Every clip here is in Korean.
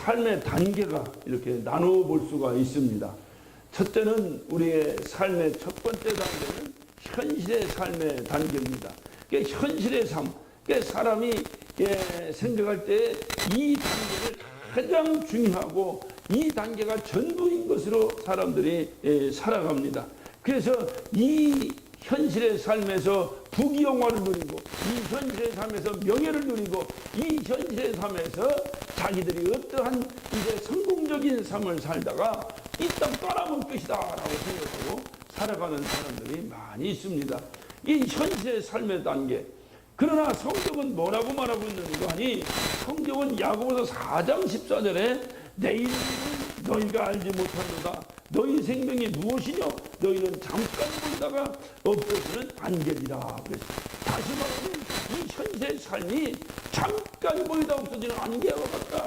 삶의 단계가 이렇게 나누어 볼 수가 있습니다. 첫째는 우리의 삶의 첫 번째 단계는 현실의 삶의 단계입니다. 그러니까 현실의 삶, 그러니까 사람이 생각할 때 이 단계를 가장 중요하고 이 단계가 전부인 것으로 사람들이 살아갑니다. 그래서 이 현실의 삶에서 부귀영화를 누리고 이 현실의 삶에서 명예를 누리고 이 현실의 삶에서 자기들이 어떠한 이제 성공적인 삶을 살다가 이 땅 떠나볼 것이다 라고 생각하고 살아가는 사람들이 많이 있습니다. 이 현실의 삶의 단계. 그러나 성경은 뭐라고 말하고 있는가 하니 성경은 야고보서 4장 14절에 내 이름은 너희가 알지 못하노다. 너희 생명이 무엇이냐? 너희는 잠깐 보다가 없어지는 안개니라. 다시 말하면 이 현세의 삶이 잠깐 보이다 없어지는 안개와 같다.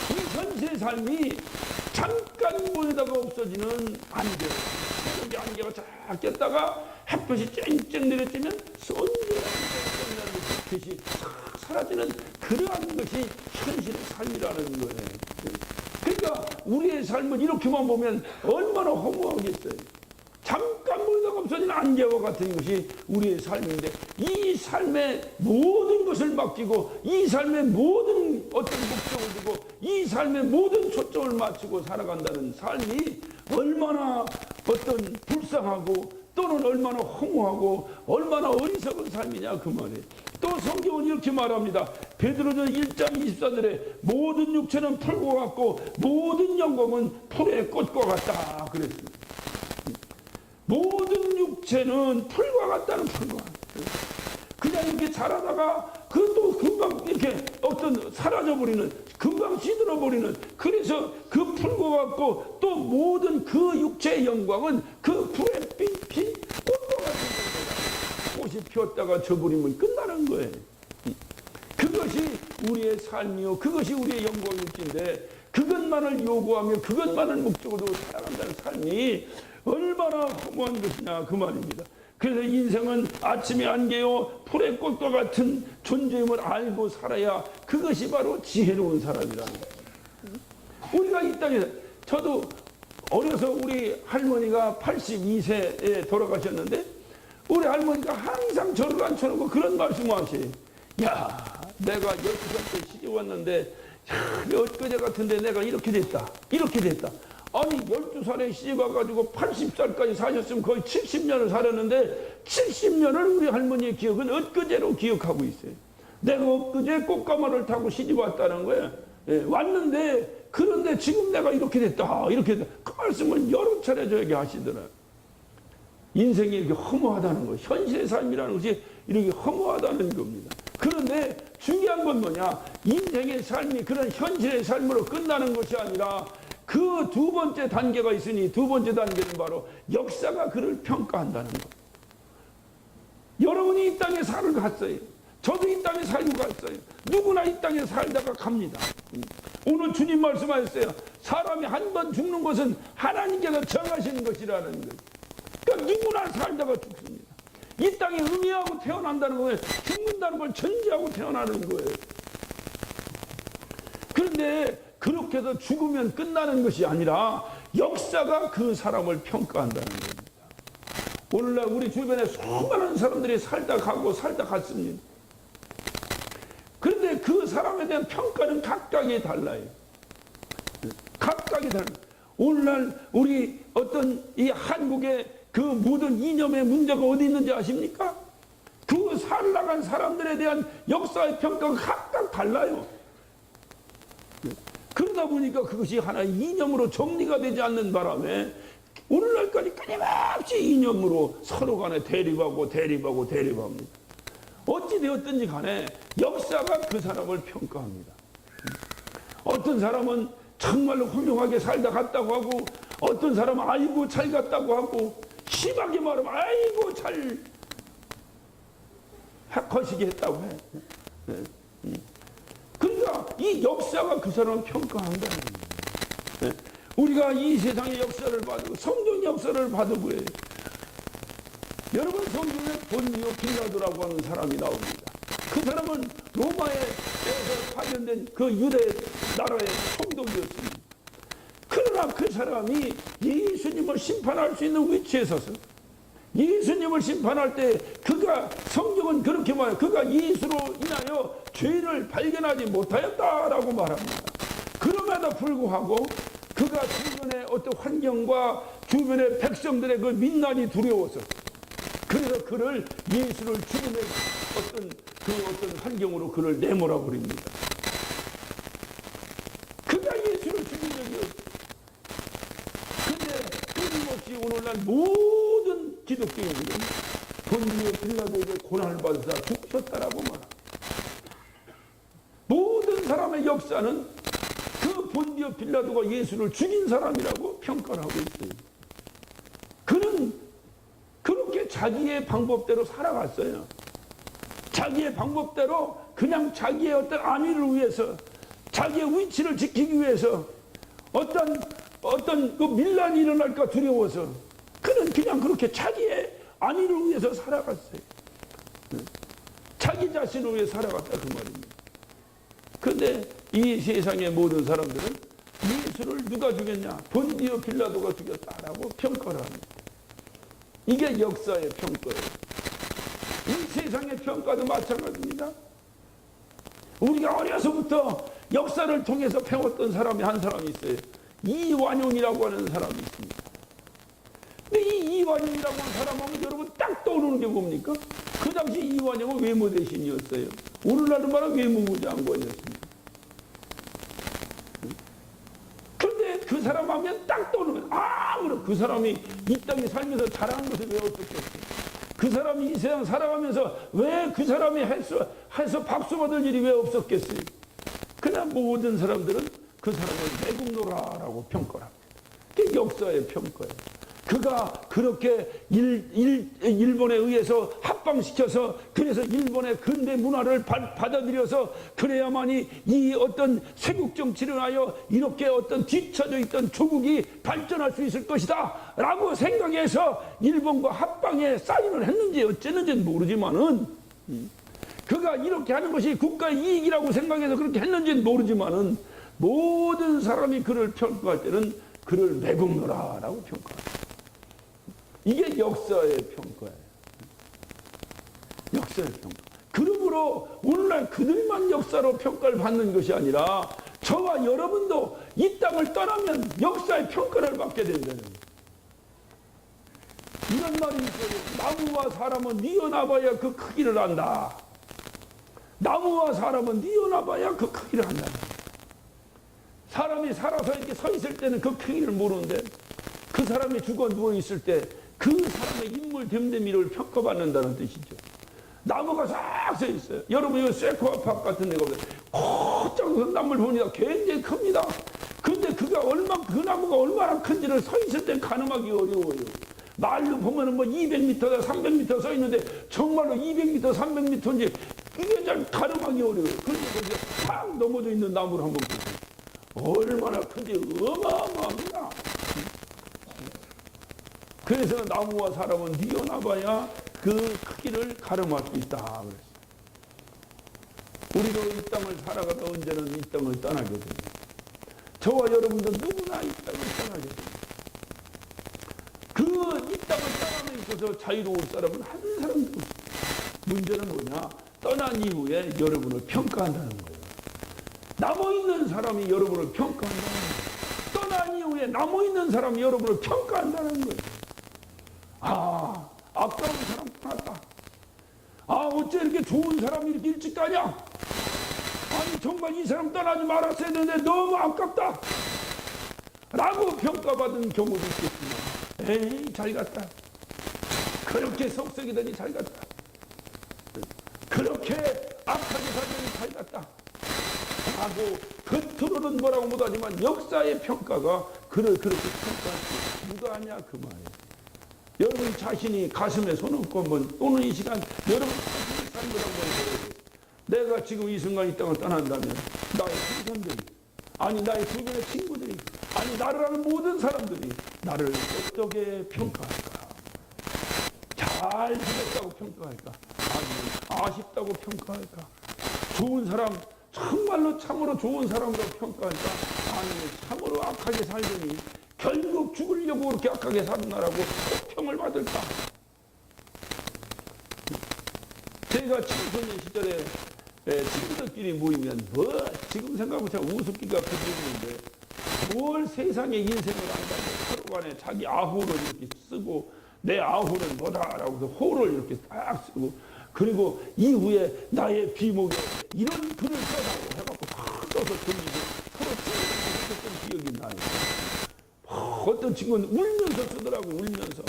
이 현세의 삶이 잠깐 보이다가 없어지는 안개. 새벽에 안개가 쫙 꼈다가 햇볕이 쨍쨍 내려지면 쏜질하는 빛이 싹 사라지는 그러한 것이 현실의 삶이라는 거예요. 그러니까 우리의 삶은 이렇게만 보면 얼마나 허무하겠어요. 잠깐 보이다가 없어지는 안개와 같은 것이 우리의 삶인데 이 삶의 모든 것을 맡기고 이 삶의 모든 어떤 목적을 두고 이 삶의 모든 초점을 맞추고 살아간다는 삶이 얼마나 어떤 불쌍하고 또는 얼마나 허무하고 얼마나 어리석은 삶이냐 그 말이에요. 또 성경은 이렇게 말합니다. 베드로전 1장 24절에 모든 육체는 풀과 같고 모든 영광은 풀의 꽃과 같다 그랬습니다. 모든 육체는 풀과 같다는 풀과 그냥 이렇게 자라다가 그것도 금방 이렇게 어떤 사라져버리는 금방 시들어버리는 그래서 그 풀과 같고 또 모든 그 육체의 영광은 그 풀에 핀 꽃과 같은 겁니다. 꽃이 피었다가 져버리면 끝나는 거예요. 그것이 우리의 삶이요 그것이 우리의 영광일진데 그것만을 요구하며 그것만을 목적으로 살아간다는 삶이 얼마나 허무한 것이냐 그 말입니다. 그래서 인생은 아침의 안개요 풀의 꽃과 같은 존재임을 알고 살아야 그것이 바로 지혜로운 사람이라는 거예요. 우리가 이 땅에 저도 어려서 우리 할머니가 82세에 돌아가셨는데 우리 할머니가 항상 저를 앉혀놓고 그런 말씀을 하세요. 야 내가 12살 때 시집 왔는데 엊그제 같은데 내가 이렇게 됐다 이렇게 됐다. 아니 12살에 시집 와가지고 80살까지 사셨으면 거의 70년을 살았는데 70년을 우리 할머니의 기억은 엊그제로 기억하고 있어요. 내가 엊그제 꽃가마를 타고 시집 왔다는 거예요. 왔는데 그런데 지금 내가 이렇게 됐다 이렇게 됐다. 그 말씀을 여러 차례 저에게 하시더라고요. 인생이 이렇게 허무하다는 거 현실의 삶이라는 것이 이렇게 허무하다는 겁니다. 그런데 중요한 건 뭐냐 인생의 삶이 그런 현실의 삶으로 끝나는 것이 아니라 그 두 번째 단계가 있으니 두 번째 단계는 바로 역사가 그를 평가한다는 것. 여러분이 이 땅에 살아갔어요. 저도 이 땅에 살고 갔어요. 누구나 이 땅에 살다가 갑니다. 오늘 주님 말씀하셨어요. 사람이 한 번 죽는 것은 하나님께서 정하시는 것이라는 거예요. 그러니까 누구나 살다가 죽습니다. 이 땅에 응애하고 태어난다는 거예요. 죽는다는 걸 전제하고 태어나는 거예요. 그런데 그렇게 해서 죽으면 끝나는 것이 아니라 역사가 그 사람을 평가한다는 겁니다. 오늘날 우리 주변에 수많은 사람들이 살다 가고 살다 갔습니다. 그런데 그 사람에 대한 평가는 각각이 달라요. 각각이 달라요. 오늘날 우리 어떤 이 한국의 그 모든 이념의 문제가 어디 있는지 아십니까? 그 살아간 사람들에 대한 역사의 평가가 각각 달라요. 그러다 보니까 그것이 하나의 이념으로 정리가 되지 않는 바람에 오늘날까지 끊임없이 이념으로 서로 간에 대립하고 대립합니다. 어찌되었든지 간에 역사가 그 사람을 평가합니다. 어떤 사람은 정말로 훌륭하게 살다 갔다고 하고 어떤 사람은 아이고 잘 갔다고 하고 심하게 말하면 아이고 잘 거시기 했다고 해. 그러니까 이 역사가 그 사람을 평가한다는 거예요. 우리가 이 세상의 역사를 봐도 성경 역사를 봐도 그래요. 여러분 성경에 본디오 빌라도라고 하는 사람이 나옵니다. 그 그 사람은 로마에서 파견된 그 유대 나라의 총독이었습니다. 그러나 그 사람이 예수님을 심판할 수 있는 위치에 서서 예수님을 심판할 때 그가 성경은 그렇게 말해요. 그가 예수로 인하여 죄를 발견하지 못하였다라고 말합니다. 그럼에도 불구하고 그가 주변의 어떤 환경과 주변의 백성들의 그 민난이 두려워서 그래서 그를 예수를 죽임의 어떤 환경으로 그를 내몰아 버립니다. 그가 예수를 죽인 적이 없어요. 근데 끊임없이 오늘날 모든 기독교인들은 본디오 빌라도에게 고난을 받으사 죽으셨다라고 말합니다. 모든 사람의 역사는 그 본디오 빌라도가 예수를 죽인 사람이라고 평가를 하고 있어요. 그는 그렇게 자기의 방법대로 살아갔어요. 자기의 방법대로 그냥 자기의 어떤 안위를 위해서 자기의 위치를 지키기 위해서 어떤 그 밀란이 일어날까 두려워서 그는 그냥 그렇게 자기의 안위를 위해서 살아갔어요. 자기 자신을 위해 살아갔다 그 말입니다. 그런데 이 세상의 모든 사람들은 예수를 누가 죽였냐? 본디오 빌라도가 죽였다라고 평가를 합니다. 이게 역사의 평가예요. 이 세상의 평가도 마찬가지입니다. 우리가 어려서부터 역사를 통해서 배웠던 사람이 한 사람이 있어요. 이완용이라고 하는 사람이 있습니다. 근데 이 이완용이라고 하는 사람하면 여러분 딱 떠오르는 게 뭡니까? 그 당시 이완용은 외모 대신이었어요. 오늘날은 말하면 외무부장관이었습니다. 근데 그 사람 하면 딱 떠오르는 거예요. 아무런 그 사람이 이 땅에 살면서 잘한 것을 왜 어떻겠어요? 그 사람이 이 세상 살아가면서 왜 그 사람이 해서 박수 받을 일이 왜 없었겠어요? 그냥 모든 사람들은 그 사람을 매국노라라고 평가를 합니다. 그게 역사의 평가예요. 그가 그렇게 일본에 의해서 합방시켜서 그래서 일본의 근대 문화를 받아들여서 그래야만이 이 어떤 쇄국 정치를 하여 이렇게 어떤 뒤처져 있던 조국이 발전할 수 있을 것이다 라고 생각해서 일본과 합방에 사인을 했는지 어쨌는지는 모르지만은 그가 이렇게 하는 것이 국가의 이익이라고 생각해서 그렇게 했는지는 모르지만은 모든 사람이 그를 평가할 때는 그를 매국노라라고 평가합니다. 이게 역사의 평가예요. 역사의 평가. 그러므로 오늘날 그들만 역사로 평가를 받는 것이 아니라 저와 여러분도 이 땅을 떠나면 역사의 평가를 받게 된다는 거예요. 이런 말이 있어요. 나무와 사람은 뉘어놔봐야 그 크기를 안다. 나무와 사람은 뉘어놔봐야 그 크기를 안다. 사람이 살아서 이렇게 서 있을 때는 그 크기를 모르는데 그 사람이 죽어 누워 있을 때 그 사람의 인물 됨됨이를 평가받는다는 뜻이죠. 나무가 싹 서 있어요. 여러분 이거 쇠코아팍 같은 데가 곧장 나무를 보니까 굉장히 큽니다. 근데 그 나무가 얼마나 큰지를 서 있을 때 가늠하기 어려워요. 말로 보면은 뭐 200m다 300m 서 있는데 정말로 200m 300m인지 이게 잘 가늠하기 어려워요. 그런데 거기에 탁 넘어져 있는 나무를 한번 보세요. 얼마나 큰지 어마어마합니다. 그래서 나무와 사람은 뉘어놔봐야 그 크기를 가늠할 수 있다. 우리도 이 땅을 살아가다 언제는 이 땅을 떠나게 됩니다. 저와 여러분도 누구나 이 땅을 떠나게 됩니다. 이 땅을 떠나면 있어서 자유로울 사람은 한 사람도 없습니다. 문제는 뭐냐? 떠난 이후에 여러분을 평가한다는 거예요. 남아있는 사람이 여러분을 평가한다는 거예요. 떠난 이후에 남아있는 사람이 여러분을 평가한다는 거예요. 아까운 사람 떠났다. 어째 이렇게 좋은 사람이 이렇게 일찍 가냐? 아니 정말 이 사람 떠나지 말았어야 되는데 너무 아깝다 라고 평가받은 경우도 있겠지만 에이 잘 갔다. 그렇게 속썩이더니 잘 갔다. 그렇게 악하게 살더니 잘 갔다 하고 겉으로는 뭐라고 못하지만 역사의 평가가 그를 그렇게 평가할 수 누가 하냐 그 말이에요. 여러분 자신이 가슴에 손 얹고 한번 또는 이 시간 여러분 자신의 삶을 한번 보세요. 내가 지금 이 순간 이 땅을 떠난다면 나의 후손들이 아니 나의 주변의 친구들이 아니 나를 아는 모든 사람들이 나를 어떻게 평가할까? 잘 살았다고 평가할까? 아쉽다고 평가할까? 좋은 사람, 정말로 참으로 좋은 사람으로 평가할까? 아니, 참으로 악하게 살더니 결국 죽으려고 그렇게 악하게 살았나라고 혹평을 받을까? 제가 청소년 시절에 친구들끼리 모이면 지금 생각해보면 우습기가 그지는데 뭘 세상에 인생을 안다고 서로 간에 자기 아호를 이렇게 쓰고 내 아호는 뭐다라고 해서 호를 이렇게 딱 쓰고 그리고 이후에 나의 비목에 이런 글을 써라고 해갖고 막 써서 돌리고 서로 찔렀던 기억이 나요. 어떤 친구는 울면서 쓰더라고, 울면서.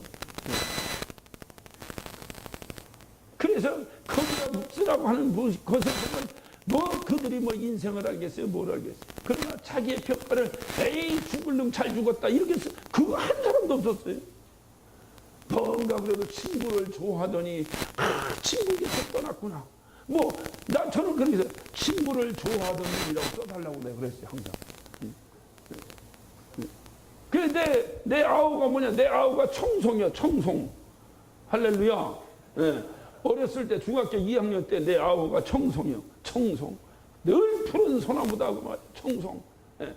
그래서 거기다 쓰라고 하는 것을 보면 그들이 인생을 알겠어요, 뭘 알겠어요. 그러나 자기의 평가를 에이 죽을 놈 잘 죽었다 이렇게 그거 한 사람도 없었어요. 뭔가 그래도 친구를 좋아하더니 친구 곁에 떠났구나. 저는 그래서 친구를 좋아하던 놈이라고 써달라고 내가 그랬어요, 항상. 그런데 내 아우가 뭐냐? 내 아우가 청송이야, 청송. 할렐루야. 예. 어렸을 때 중학교 2학년 때 내 아우가 청송이요, 청송. 늘 푸른 소나무다 그 말, 청송. 예.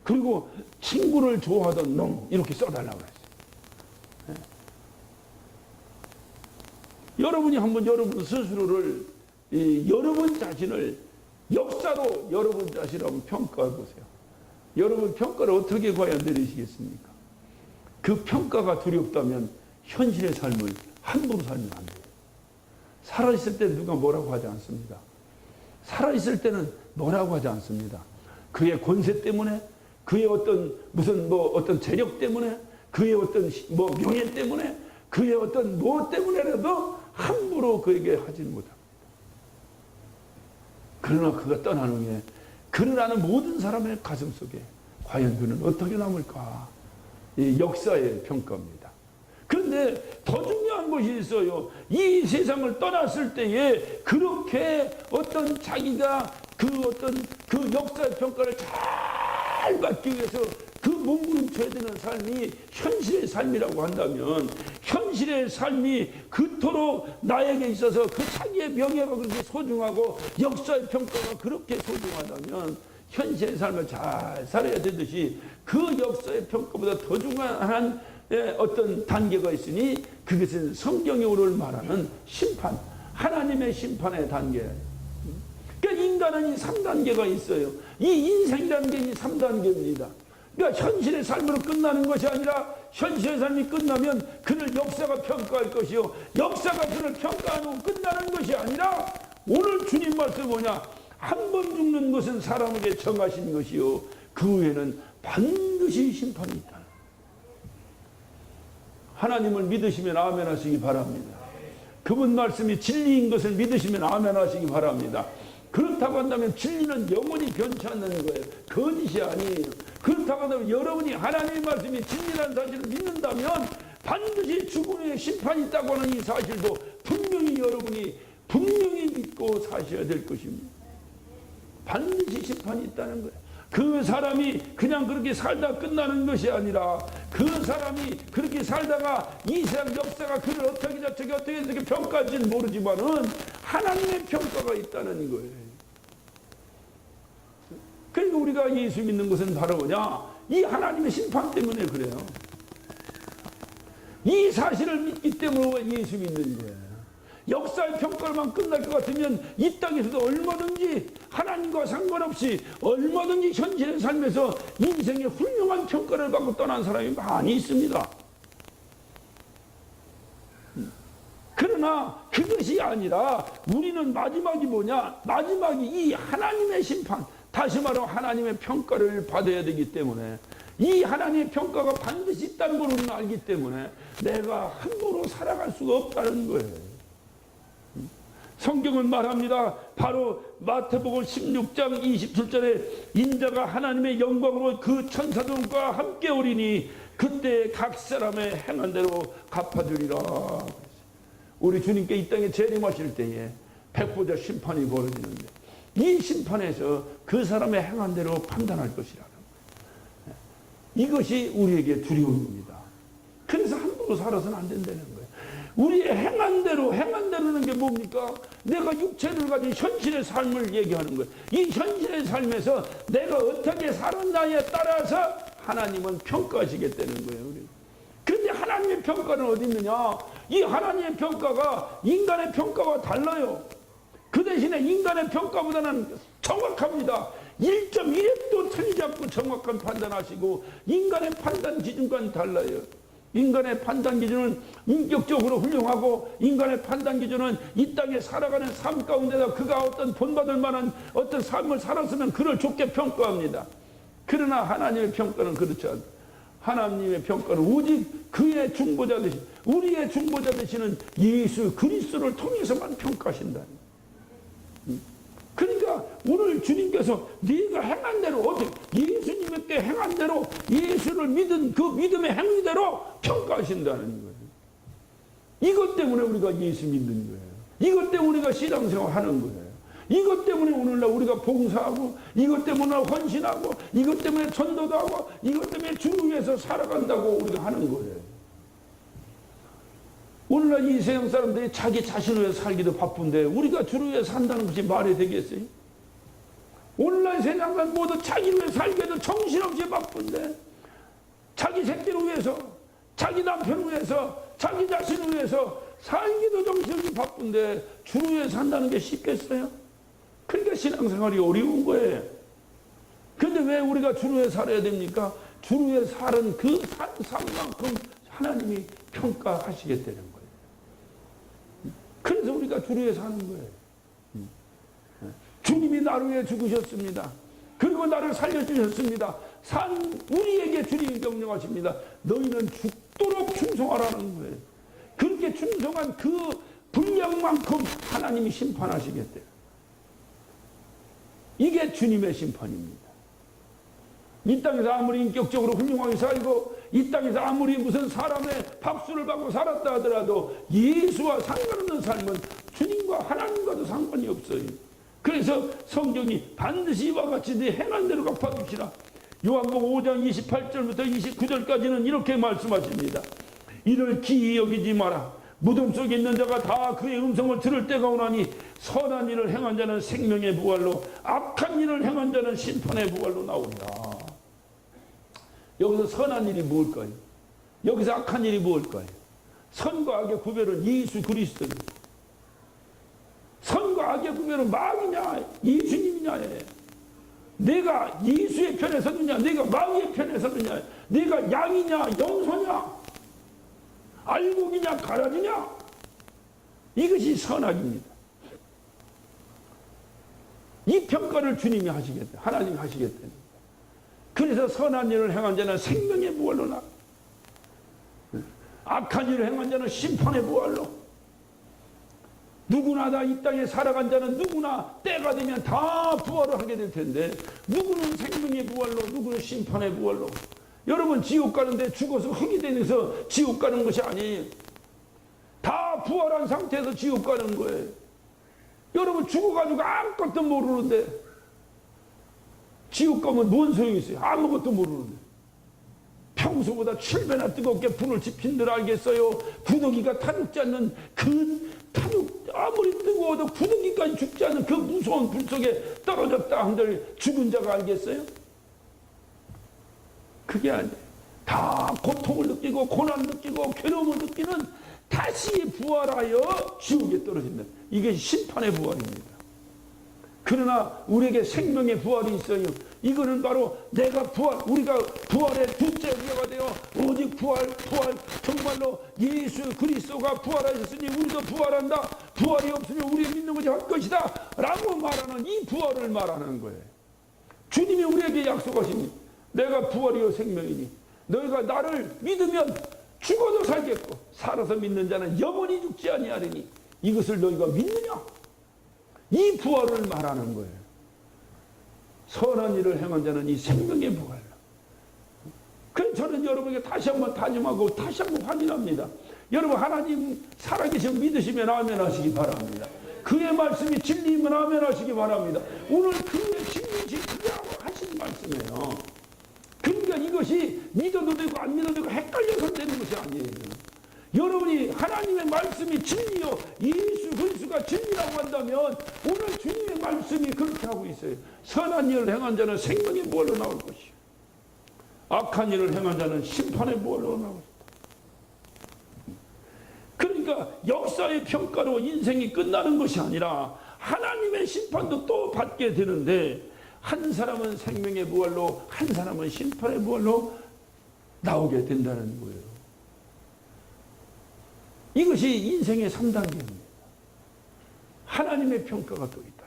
그리고 친구를 좋아하던 놈 이렇게 써달라고 그랬어요. 예. 여러분이 한번 여러분 스스로를 여러분 자신을 역사로 여러분 자신을 한번 평가해 보세요. 여러분 평가를 어떻게 과연 내리시겠습니까? 그 평가가 두렵다면 현실의 삶을 함부로 살면 안 돼요. 살아있을 때 누가 뭐라고 하지 않습니다. 살아있을 때는 뭐라고 하지 않습니다. 그의 권세 때문에, 그의 어떤 재력 때문에, 그의 어떤 명예 때문에, 그의 어떤 무엇 때문에라도 함부로 그에게 하지는 못합니다. 그러나 그가 떠난 후에 그를 아는 모든 사람의 가슴 속에 과연 그는 어떻게 남을까? 이 역사의 평가입니다. 그런데 더 중요한 것이 있어요. 이 세상을 떠났을 때에 그렇게 어떤 자기가 그 역사의 평가를 잘 받기 위해서 그 몸부림쳐야 되는 삶이 현실의 삶이라고 한다면 현실의 삶이 그토록 나에게 있어서 그 자기의 명예가 그렇게 소중하고 역사의 평가가 그렇게 소중하다면 현실의 삶을 잘 살아야 되듯이 그 역사의 평가보다 더 중요한 어떤 단계가 있으니 그것은 성경이 오늘 말하는 심판, 하나님의 심판의 단계. 그러니까 인간은 이 3단계가 있어요. 이 인생이라는 게 이 3단계입니다. 그러니까 현실의 삶으로 끝나는 것이 아니라 현실의 삶이 끝나면 그를 역사가 평가할 것이요. 역사가 그를 평가한 후 끝나는 것이 아니라 오늘 주님 말씀 뭐냐? 한 번 죽는 것은 사람에게 정하신 것이요. 그 후에는 반드시 심판이 있다. 하나님을 믿으시면 아멘 하시기 바랍니다. 그분 말씀이 진리인 것을 믿으시면 아멘 하시기 바랍니다. 그렇다고 한다면 진리는 영원히 변치 않는 거예요. 거짓이 아니에요. 그렇다고 한다면 여러분이 하나님의 말씀이 진리라는 사실을 믿는다면 반드시 죽음 후에 심판이 있다고 하는 이 사실도 분명히 여러분이 분명히 믿고 사셔야 될 것입니다. 반드시 심판이 있다는 거예요. 그 사람이 그냥 그렇게 살다 끝나는 것이 아니라 그 사람이 그렇게 살다가 이 세상 역사가 그를 어떻게 평가할지는 모르지만은 하나님의 평가가 있다는 거예요. 그러니까 우리가 예수 믿는 것은 바로 뭐냐? 이 하나님의 심판 때문에 그래요. 이 사실을 믿기 때문에 예수 믿는 거예요. 역사의 평가만 끝날 것 같으면 이 땅에서도 얼마든지 하나님과 상관없이 얼마든지 현실의 삶에서 인생의 훌륭한 평가를 받고 떠난 사람이 많이 있습니다. 그러나 그것이 아니라 우리는 마지막이 뭐냐? 마지막이 이 하나님의 심판, 다시 말하면 하나님의 평가를 받아야 되기 때문에 이 하나님의 평가가 반드시 있다는 걸 우리는 알기 때문에 내가 함부로 살아갈 수가 없다는 거예요. 성경은 말합니다. 바로 마태복음 16장 27절에 인자가 하나님의 영광으로 그 천사들과 함께 오리니 그때 각 사람의 행한 대로 갚아주리라. 우리 주님께 이 땅에 재림하실 때에 백보자 심판이 벌어지는데 이 심판에서 그 사람의 행한 대로 판단할 것이라는 거예요. 이것이 우리에게 두려움입니다. 그래서 함부로 살아서는 안 된다는 거예요. 우리의 행한 대로는 게 뭡니까? 내가 육체를 가진 현실의 삶을 얘기하는 거예요. 이 현실의 삶에서 내가 어떻게 살았나에 따라서 하나님은 평가하시겠다는 거예요. 그런데 하나님의 평가는 어디 있느냐? 이 하나님의 평가가 인간의 평가와 달라요. 그 대신에 인간의 평가보다는 정확합니다. 1.1획도 틀리지 않고 정확한 판단하시고 인간의 판단 기준과는 달라요. 인간의 판단 기준은 인격적으로 훌륭하고 인간의 판단 기준은 이 땅에 살아가는 삶 가운데서 그가 어떤 본받을 만한 어떤 삶을 살았으면 그를 좋게 평가합니다. 그러나 하나님의 평가는 그렇지 않다. 하나님의 평가는 오직 그의 중보자 되신 우리의 중보자 되시는 예수 그리스도를 통해서만 평가하신다. 그러니까 오늘 주님께서 네가 행한 대로 어떻게 예수님께 행한 대로 예수를 믿은 그 믿음의 행위대로 평가하신다는 거예요. 이것 때문에 우리가 예수 믿는 거예요. 이것 때문에 우리가 신앙생활 하는 거예요. 이것 때문에 오늘날 우리가 봉사하고 이것 때문에 헌신하고 이것 때문에 전도도 하고 이것 때문에 주를 위해서 살아간다고 우리가 하는 거예요. 오늘날 이 세상 사람들이 자기 자신을 위해 살기도 바쁜데 우리가 주를 위해 산다는 것이 말이 되겠어요? 오늘날 세상 사람 모두 자기를 위해 살기에도 정신없이 바쁜데 자기 새끼를 위해서 자기 남편을 위해서 자기 자신을 위해서 살기도 정신없이 바쁜데 주를 위해 산다는 게 쉽겠어요? 그러니까 신앙생활이 어려운 거예요. 그런데 왜 우리가 주를 위해 살아야 됩니까? 주를 위해 살은 그 삶만큼 하나님이 평가하시겠다는 거예요. 그래서 우리가 주를 위해 사는 거예요. 주님이 나를 위해 죽으셨습니다. 그리고 나를 살려주셨습니다. 우리에게 주님이 명령하십니다. 너희는 죽도록 충성하라는 거예요. 그렇게 충성한 그 분량만큼 하나님이 심판하시겠대요. 이게 주님의 심판입니다. 이 땅에서 아무리 인격적으로 훌륭하게 살고 이 땅에서 아무리 무슨 사람의 박수를 받고 살았다 하더라도 예수와 상관없는 삶은 주님과 하나님과도 상관이 없어요. 그래서 성경이 반드시 이와 같이 네 행한 대로 갚아줍시다. 요한복음 5장 28절부터 29절까지는 이렇게 말씀하십니다. 이를 기이 여기지 마라. 무덤 속에 있는 자가 다 그의 음성을 들을 때가 오나니 선한 일을 행한 자는 생명의 부활로 악한 일을 행한 자는 심판의 부활로 나온다. 여기서 선한 일이 무엇일까요? 여기서 악한 일이 무엇일까요? 선과 악의 구별은 예수 그리스도입니다. 선과 악의 구별은 마귀냐 예수님이냐에 내가 예수의 편에 서느냐 내가 마귀의 편에 서느냐 내가 양이냐 염소냐 알곡이냐 가라지냐 이것이 선악입니다. 이 평가를 주님이 하시겠다. 하나님이 하시겠다. 그래서 선한 일을 행한 자는 생명의 부활로 나 악한 일을 행한 자는 심판의 부활로 누구나 다 이 땅에 살아간 자는 누구나 때가 되면 다 부활을 하게 될 텐데 누구는 생명의 부활로 누구는 심판의 부활로 여러분 지옥 가는데 죽어서 흙이 되면서 지옥 가는 것이 아니에요. 다 부활한 상태에서 지옥 가는 거예요. 여러분 죽어가지고 아무것도 모르는데 지옥 가면 뭔 소용이 있어요? 아무것도 모르는데 평소보다 7배나 뜨겁게 불을 지핀 줄 알겠어요? 구더기가 타죽지 않는 아무리 뜨거워도 구더기까지 죽지 않는 그 무서운 불 속에 떨어졌다 한들 죽은 자가 알겠어요? 그게 아니에요. 다 고통을 느끼고 고난 느끼고 괴로움을 느끼는 다시 부활하여 지옥에 떨어진다. 이게 심판의 부활입니다. 그러나 우리에게 생명의 부활이 있어요. 이거는 바로 내가 우리가 부활의 둘째 우리가 되어 오직 부활 정말로 예수 그리스도가 부활하셨으니 우리도 부활한다. 부활이 없으면 우리 믿는 것이 할 것이다 라고 말하는 이 부활을 말하는 거예요. 주님이 우리에게 약속하시니 내가 부활이요 생명이니 너희가 나를 믿으면 죽어도 살겠고 살아서 믿는 자는 영원히 죽지 아니하리니 이것을 너희가 믿느냐? 이 부활을 말하는 거예요. 선한 일을 행한 자는 이 생명의 부활. 그래서 저는 여러분에게 다시 한번 다짐하고 다시 한번 확인합니다. 여러분 하나님 살아계신 믿으시면 아멘 하시기 바랍니다. 그의 말씀이 진리이면 아멘 하시기 바랍니다. 오늘 그의 진리이신 그하고 하신 말씀이에요. 그러니까 이것이 믿어도 되고 안 믿어도 되고 헷갈려서 되는 것이 아니에요. 여러분이 하나님의 말씀이 진리요 예수 그리스도가 진리라고 한다면 오늘 주님의 말씀이 그렇게 하고 있어요. 선한 일을 행한 자는 생명의 무엇으로 나올 것이요 악한 일을 행한 자는 심판의 무엇으로 나올 것이다. 그러니까 역사의 평가로 인생이 끝나는 것이 아니라 하나님의 심판도 또 받게 되는데 한 사람은 생명의 부활로 한 사람은 심판의 부활로 나오게 된다는 거예요. 이것이 인생의 3단계입니다. 하나님의 평가가 또 있다.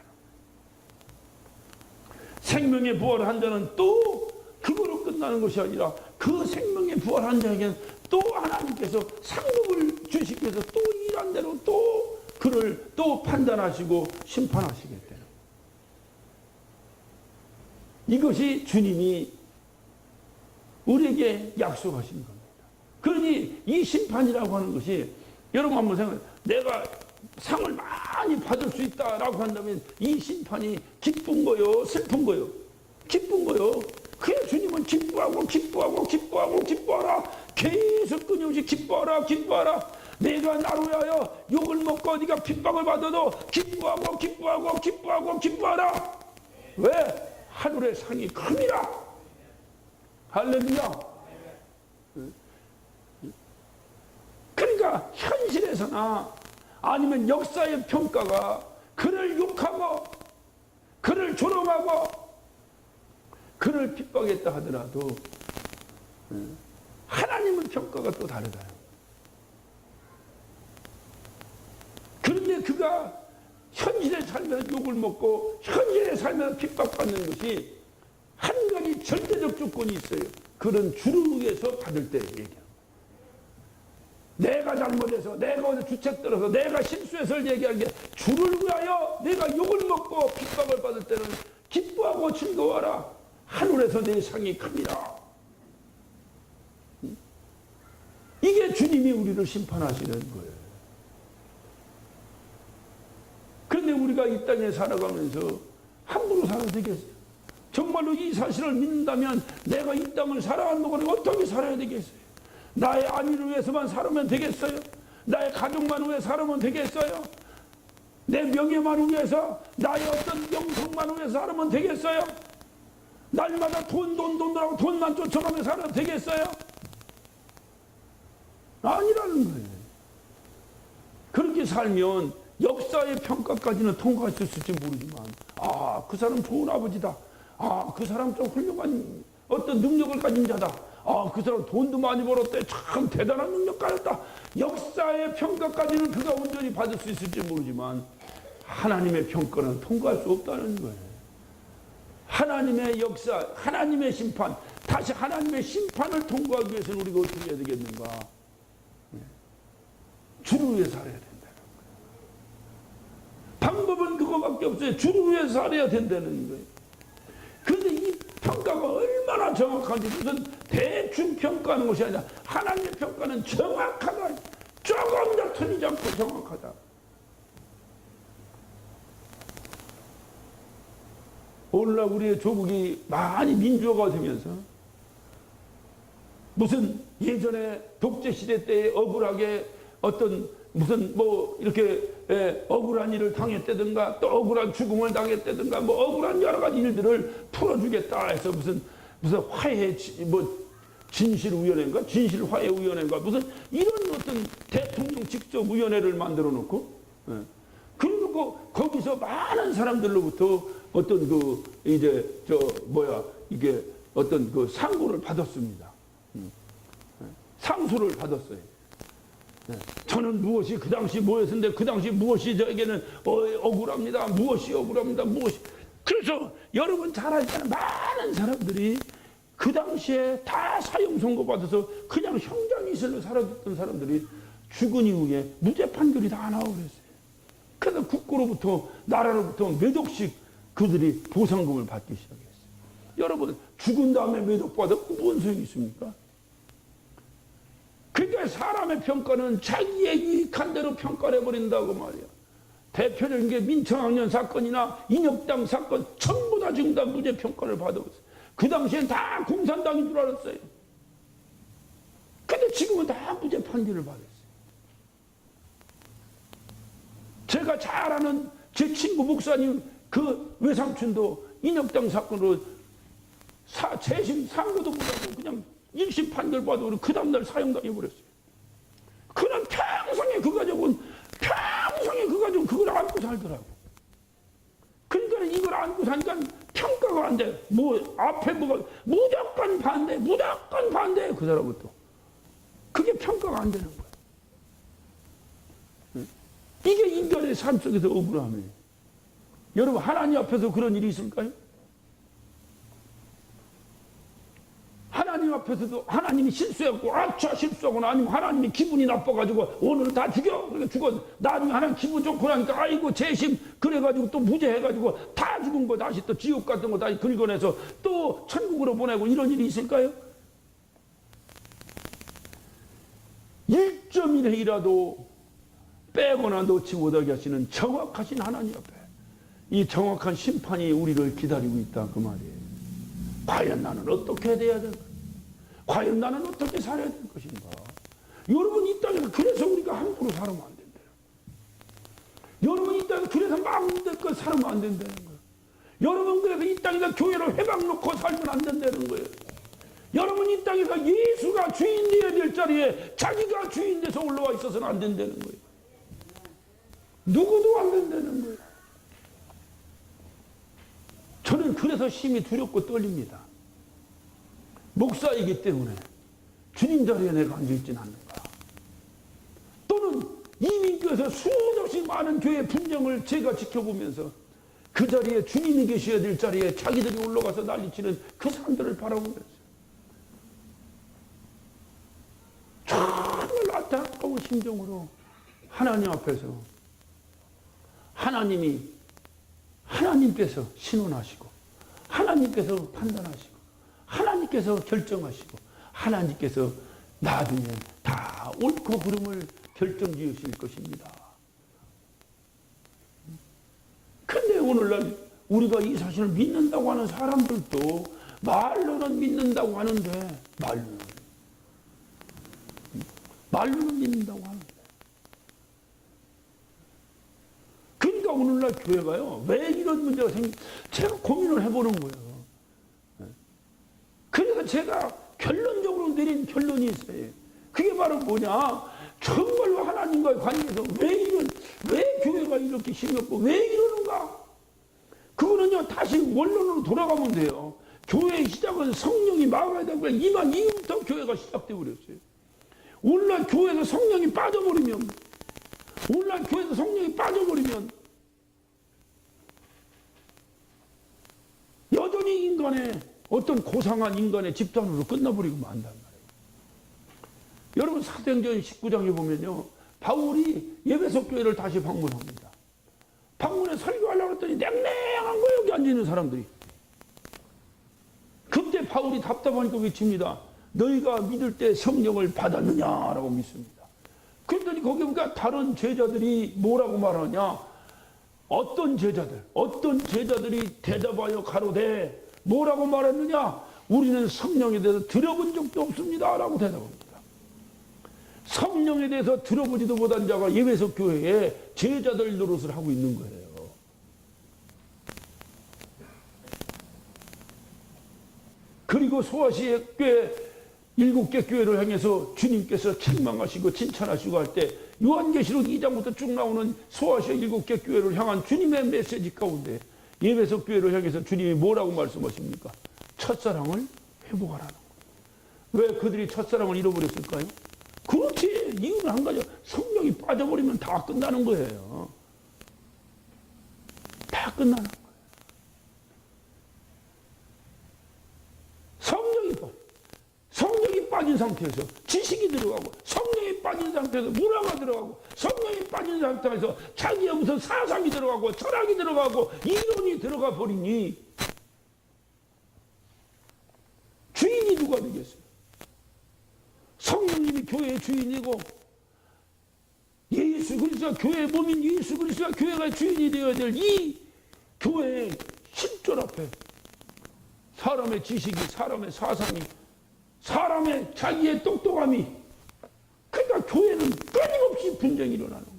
생명의 부활한 자는 또 그거로 끝나는 것이 아니라 그 생명의 부활한 자에게는 또 하나님께서 상급을 주시기 위해서 또 일한 대로 또 그를 또 판단하시고 심판하시겠다. 이것이 주님이 우리에게 약속하신 겁니다. 그러니 이 심판이라고 하는 것이 여러분 한번 생각해요. 내가 상을 많이 받을 수 있다라고 한다면 이 심판이 기쁜 거요? 슬픈 거요? 기쁜 거요. 그래야 주님은 기뻐하고 기뻐하고 기뻐하고 기뻐하라. 계속 끊임없이 기뻐하라 기뻐하라. 내가 나로 하여 욕을 먹고 네가 핍박을 받아도 기뻐하고 기뻐하고 기뻐하고 기뻐하라. 왜? 하늘의 상이 큽니다. 할렐루야. 그러니까 현실에서나 아니면 역사의 평가가 그를 욕하고 그를 조롱하고 그를 핍박했다 하더라도 하나님의 평가가 또 다르다. 그런데 그가 현실에 살면서 욕을 먹고 현실에 살면서 핍박받는 것이 한 가지 절대적 조건이 있어요. 그런 주를 위해서 받을 때 얘기합니다. 내가 잘못해서 내가 어디 주책 들어서 내가 실수해서 얘기한 게 주를 위하여 내가 욕을 먹고 핍박을 받을 때는 기뻐하고 즐거워하라. 하늘에서 내 상이 큽니다. 이게 주님이 우리를 심판하시는 거예요. 그런데 우리가 이 땅에 살아가면서 함부로 살아도 되겠어요? 정말로 이 사실을 믿는다면 내가 이 땅을 살아가는 동안에 어떻게 살아야 되겠어요? 나의 아내를 위해서만 살면 되겠어요? 나의 가족만 위해 살면 되겠어요? 내 명예만 위해서 나의 어떤 영성만 위해서 살면 되겠어요? 날마다 돈하고 돈만 쫓아가며 살아도 되겠어요? 아니라는 거예요. 그렇게 살면 역사의 평가까지는 통과할 수 있을지 모르지만 그 사람 좋은 아버지다. 그 사람 좀 훌륭한 어떤 능력을 가진 자다. 그 사람 돈도 많이 벌었대. 참 대단한 능력 가졌다. 역사의 평가까지는 그가 온전히 받을 수 있을지 모르지만 하나님의 평가는 통과할 수 없다는 거예요. 하나님의 역사, 하나님의 심판, 다시 하나님의 심판을 통과하기 위해서는 우리가 어떻게 해야 되겠는가? 주를 위해 살아야 된다는 거예요. 방법은 그거밖에 없어요. 주를 위해 살아야 된다는 거예요. 그런데 이 평가가 얼마나 정확한지 무슨 대충 평가하는 것이 아니라 하나님의 평가는 정확하다. 조금도 틀리지 않고 정확하다. 오늘날 우리의 조국이 많이 민주화가 되면서 무슨 예전에 독재시대 때 억울하게 어떤 무슨 뭐 이렇게 억울한 일을 당했다든가 또 억울한 죽음을 당했다든가 뭐 억울한 여러 가지 일들을 풀어주겠다 해서 무슨 화해 뭐 진실위원회인가 진실화해위원회인가 무슨 이런 어떤 대통령 직접 위원회를 만들어 놓고 그리고 거기서 많은 사람들로부터 어떤 그 이제 이게 어떤 그 상고를 받았습니다. 상소를 받았어요. 저는 무엇이 그 당시 뭐였는데 그 당시 무엇이 저에게는 억울합니다. 무엇이 억울합니다. 무엇이. 그래서 여러분 잘 알잖아요. 많은 사람들이 그 당시에 다 사형 선고받아서 그냥 형장이슬로 살아줬던 사람들이 죽은 이후에 무죄 판결이 다 나오고 그랬어요. 그래서 국고로부터 나라로부터 몇 억씩 그들이 보상금을 받기 시작했어요. 여러분 죽은 다음에 몇 억 받았고 뭔 소용이 있습니까? 그러니까 사람의 평가는 자기의 유익한 대로 평가를 해버린다고 말이야. 대표적인 게 민청학년 사건이나 인혁당 사건 전부 다 지금 다 무죄 평가를 받아봤어요. 그 당시엔 다 공산당인 줄 알았어요. 근데 지금은 다 무죄 판결을 받았어요. 제가 잘 아는 제 친구 목사님 그 외삼촌도 인혁당 사건으로 재심 상고도 못하고 그냥 1심 판결 받고 그 다음날 사형당해 버렸어요. 그는 평생에 그 가족은 그걸 안고 살더라고. 그러니까 이걸 안고 사니까 평가가 안 돼. 앞에 뭐가 무조건 반대 그 사람은 또 그게 평가가 안 되는 거야. 이게 인간의 삶 속에서 억울함이에요. 여러분, 하나님 앞에서 그런 일이 있을까요? 하나님 앞에서도 하나님이 실수했고 실수하거나 아니면 하나님이 기분이 나빠가지고 오늘은 다 죽여. 그러니까 죽어. 나중에 하나님 기분 좋고 나니까 아이고 재심 그래가지고 또 무죄해가지고 다 죽은 거 다시 또 지옥 같은 거 다시 긁어내서 또 천국으로 보내고 이런 일이 있을까요? 1.1회이라도 빼거나 놓지 못하게 하시는 정확하신 하나님 앞에 이 정확한 심판이 우리를 기다리고 있다 그 말이에요. 과연 나는 어떻게 돼야 될까? 과연 나는 어떻게 살아야 될 것인가? 여러분 이 땅에서 그래서 우리가 함부로 살면 안 된대요. 여러분 이 땅에서 그래서 마음대로 살면 안 된다는 거예요. 여러분 그래서 이 땅에서 교회를 회방 놓고 살면 안 된다는 거예요. 여러분 이 땅에서 예수가 주인 되어야 될 자리에 자기가 주인 돼서 올라와 있어서는 안 된다는 거예요. 누구도 안 된다는 거예요. 저는 그래서 심히 두렵고 떨립니다. 목사이기 때문에 주님 자리에 내가 앉아있지는 않는가. 또는 이민교에서 수없이 많은 교회 분쟁을 제가 지켜보면서 그 자리에 주님이 계셔야 될 자리에 자기들이 올라가서 난리치는 그 사람들을 바라보면서 정말 안타까운 심정으로 하나님 앞에서 하나님께서 신원하시고 하나님께서 판단하시고 하나님께서 결정하시고 하나님께서 나중에 다 옳고 그름을 결정지으실 것입니다. 근데 오늘날 우리가 이 사실을 믿는다고 하는 사람들도 말로는 믿는다고 하는데 말로는 믿는다고 하는데 그러니까 오늘날 교회가요 왜 이런 문제가 제가 고민을 해보는 거예요. 그래서 제가 결론적으로 내린 결론이 있어요. 그게 바로 뭐냐, 정말로 하나님과의 관계에서 왜 교회가 이렇게 힘이 없고 왜 이러는가. 그거는요 다시 원론으로 돌아가면 돼요. 교회의 시작은 성령이 막아야 되고 임한 이후부터 교회가 시작돼 버렸어요. 오늘날 교회에서 성령이 빠져버리면 여전히 인간의 어떤 고상한 인간의 집단으로 끝나버리고 만단 말이에요. 여러분 사도행전 19장에 보면요 바울이 에베소 교회를 다시 방문합니다. 방문해 설교하려고 했더니 냉랭한 거 여기 앉아있는 사람들이. 그때 바울이 답답하니까 외칩니다. 너희가 믿을 때 성령을 받았느냐라고 믿습니다. 그랬더니 거기 보니까 다른 제자들이 뭐라고 말하냐, 어떤 제자들이 대답하여 가로되 뭐라고 말했느냐, 우리는 성령에 대해서 들어본 적도 없습니다 라고 대답합니다. 성령에 대해서 들어보지도 못한 자가 에베소 교회에 제자들 노릇을 하고 있는 거예요. 그리고 소아시아 교회 7개 교회를 향해서 주님께서 책망하시고 칭찬하시고 할 때 요한계시록 2장부터 쭉 나오는 소아시아 7개 교회를 향한 주님의 메시지 가운데 에베소 교회를 향해서 주님이 뭐라고 말씀하십니까? 첫사랑을 회복하라는 거예요. 왜 그들이 첫사랑을 잃어버렸을까요? 그렇지, 이유는 한 가지, 성령이 빠져버리면 다 끝나는 거예요. 다 끝나는 거예요. 성령이 빠진 상태에서 지식이 들어가고, 성령이 빠진 상태에서 문화가 들어가고, 성령이 빠진 상태에서 자기의 무슨 사상이 들어가고 철학이 들어가고 이론이 들어가 버리니 주인이 누가 되겠어요? 성령님이 교회의 주인이고 예수 그리스도가 교회의 몸인 예수 그리스도가 교회가 주인이 되어야 될 이 교회의 실존 앞에 사람의 지식이, 사람의 사상이, 사람의 자기의 똑똑함이, 그러니까 교회는 끊임없이 분쟁이 일어나는 거예요.